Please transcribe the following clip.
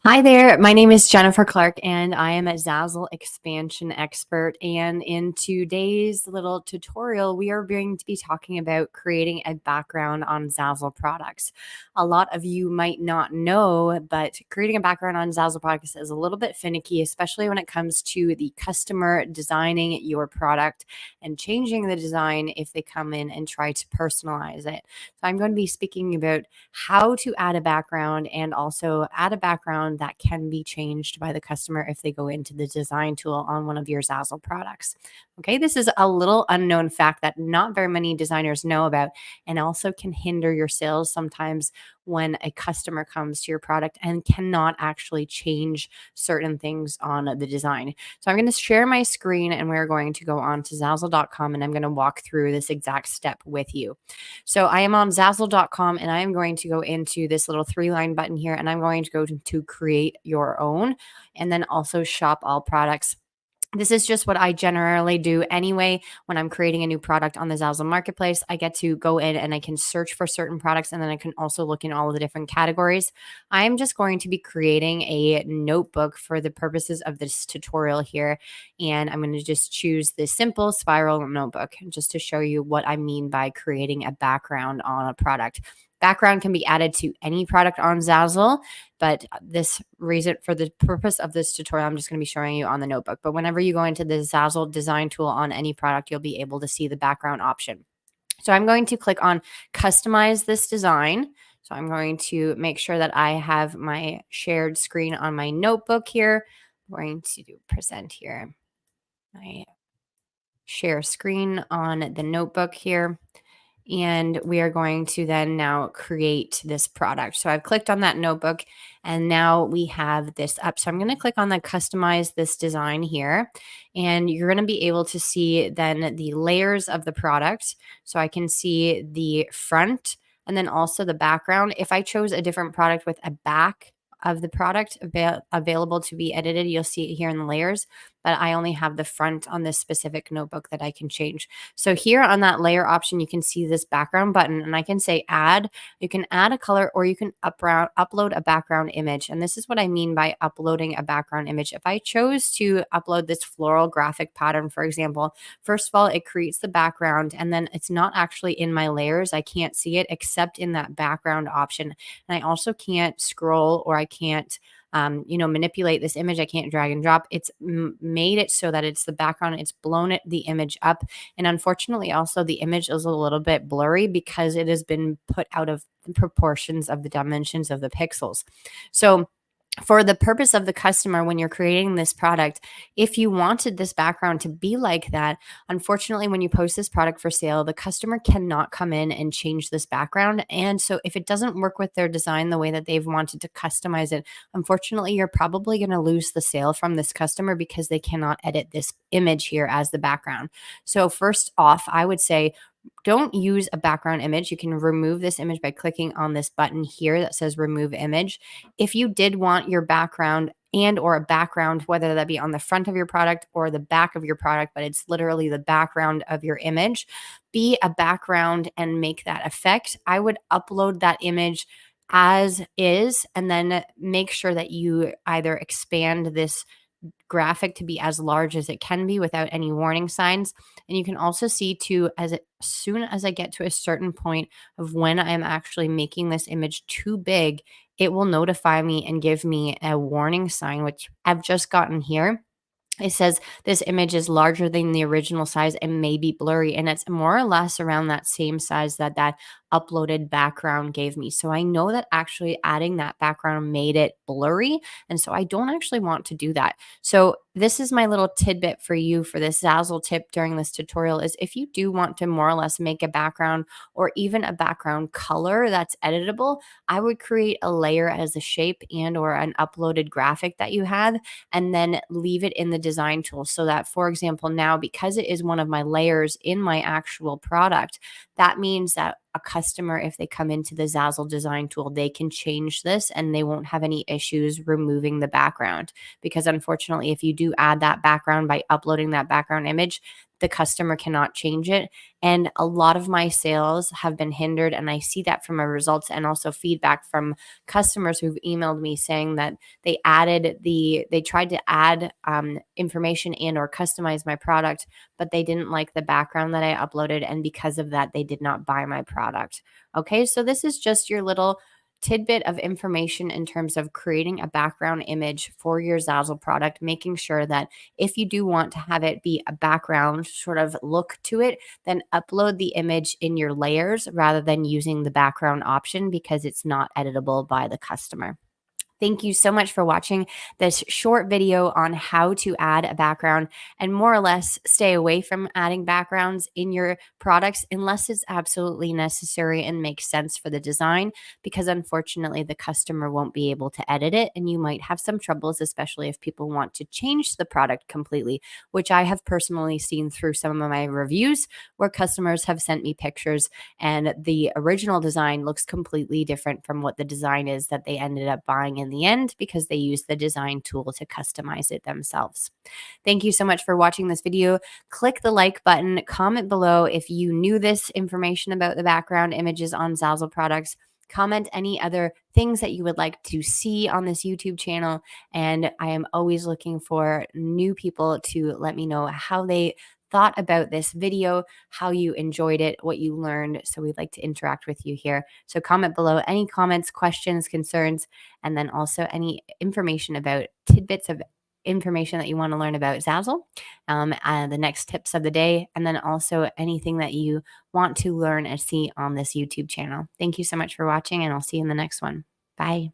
Hi there, my name is Jennifer Clarke, and I am a Zazzle expansion expert. And in today's little tutorial, we are going to be talking about creating a background on Zazzle products. A lot of you might not know, but creating a background on Zazzle products is a little bit finicky, especially when it comes to the customer designing your product and changing the design if they come in and try to personalize it. So, I'm going to be speaking about how to add a background and also add a background that can be changed by the customer if they go into the design tool on one of your Zazzle products. Okay, this is a little unknown fact that not very many designers know about and also can hinder your sales sometimes when a customer comes to your product and cannot actually change certain things on the design. So I'm going to share my screen and we're going to go on to Zazzle.com and I'm going to walk through this exact step with you. So I am on Zazzle.com and I am going to go into this little 3-line button here and I'm going to go to create your own and then also shop all products. This is just what I generally do anyway. When I'm creating a new product on the Zazzle marketplace, I get to go in and I can search for certain products and then I can also look in all of the different categories. I'm just going to be creating a notebook for the purposes of this tutorial here. And I'm going to just choose the simple spiral notebook just to show you what I mean by creating a background on a product. Background can be added to any product on Zazzle, but for the purpose of this tutorial, I'm just going to be showing you on the notebook. But whenever you go into the Zazzle design tool on any product, you'll be able to see the background option. So I'm going to click on customize this design. So I'm going to make sure that I have my shared screen on my notebook here. I'm going to present here my share screen on the notebook here. And we are going to then now create this product. So I've clicked on that notebook and now we have this up. So I'm going to click on the customize this design here and you're going to be able to see then the layers of the product. So I can see the front and then also the background. If I chose a different product with a back of the product available to be edited, you'll see it here in the layers, but I only have the front on this specific notebook that I can change. So here on that layer option, you can see this background button and I can say add. You can add a color or you can upload a background image. And this is what I mean by uploading a background image. If I chose to upload this floral graphic pattern, for example, first of all, it creates the background and then it's not actually in my layers. I can't see it except in that background option. And I also can't scroll or I can't manipulate this image. I can't drag and drop. It's made it so that it's the background. It's blown the image up. And unfortunately, also the image is a little bit blurry because it has been put out of the proportions of the dimensions of the pixels. So for the purpose of the customer, when you're creating this product, if you wanted this background to be like that, unfortunately, when you post this product for sale, the customer cannot come in and change this background. And so if it doesn't work with their design the way that they've wanted to customize it, unfortunately, you're probably going to lose the sale from this customer because they cannot edit this image here as the background. So first off, I would say, don't use a background image. You can remove this image by clicking on this button here that says remove image. If you did want your background and or a background, whether that be on the front of your product or the back of your product, but it's literally the background of your image, be a background and make that effect. I would upload that image as is and then make sure that you either expand this graphic to be as large as it can be without any warning signs. And you can also see too, as soon as I get to a certain point of when I'm actually making this image too big, it will notify me and give me a warning sign, which I've just gotten here. It says this image is larger than the original size and may be blurry, and it's more or less around that same size that uploaded background gave me. So I know that actually adding that background made it blurry, and so I don't actually want to do that. So this is my little tidbit for you for this Zazzle tip during this tutorial is if you do want to more or less make a background or even a background color that's editable, I would create a layer as a shape and or an uploaded graphic that you have and then leave it in the design tool so that, for example, now because it is one of my layers in my actual product, that means that a customer, if they come into the Zazzle design tool, they can change this and they won't have any issues removing the background. Because unfortunately, if you do add that background by uploading that background image, the customer cannot change it. And a lot of my sales have been hindered. And I see that from my results and also feedback from customers who've emailed me saying that they tried to add information in or customize my product, but they didn't like the background that I uploaded. And because of that, they did not buy my product. Okay, so this is just your little tidbit of information in terms of creating a background image for your Zazzle product, making sure that if you do want to have it be a background sort of look to it, then upload the image in your layers rather than using the background option because it's not editable by the customer. Thank you so much for watching this short video on how to add a background and more or less stay away from adding backgrounds in your products unless it's absolutely necessary and makes sense for the design, because unfortunately the customer won't be able to edit it and you might have some troubles, especially if people want to change the product completely, which I have personally seen through some of my reviews where customers have sent me pictures and the original design looks completely different from what the design is that they ended up buying in the end because they used the design tool to customize it themselves. Thank you so much for watching this video. Click the like button, comment below if you knew this information about the background images on Zazzle products. Comment any other things that you would like to see on this YouTube channel. And I am always looking for new people to let me know how they thought about this video, how you enjoyed it, what you learned. So we'd like to interact with you here. So comment below any comments, questions, concerns, and then also any information about tidbits of information that you want to learn about Zazzle, the next tips of the day, and then also anything that you want to learn and see on this YouTube channel. Thank you so much for watching, and I'll see you in the next one. Bye.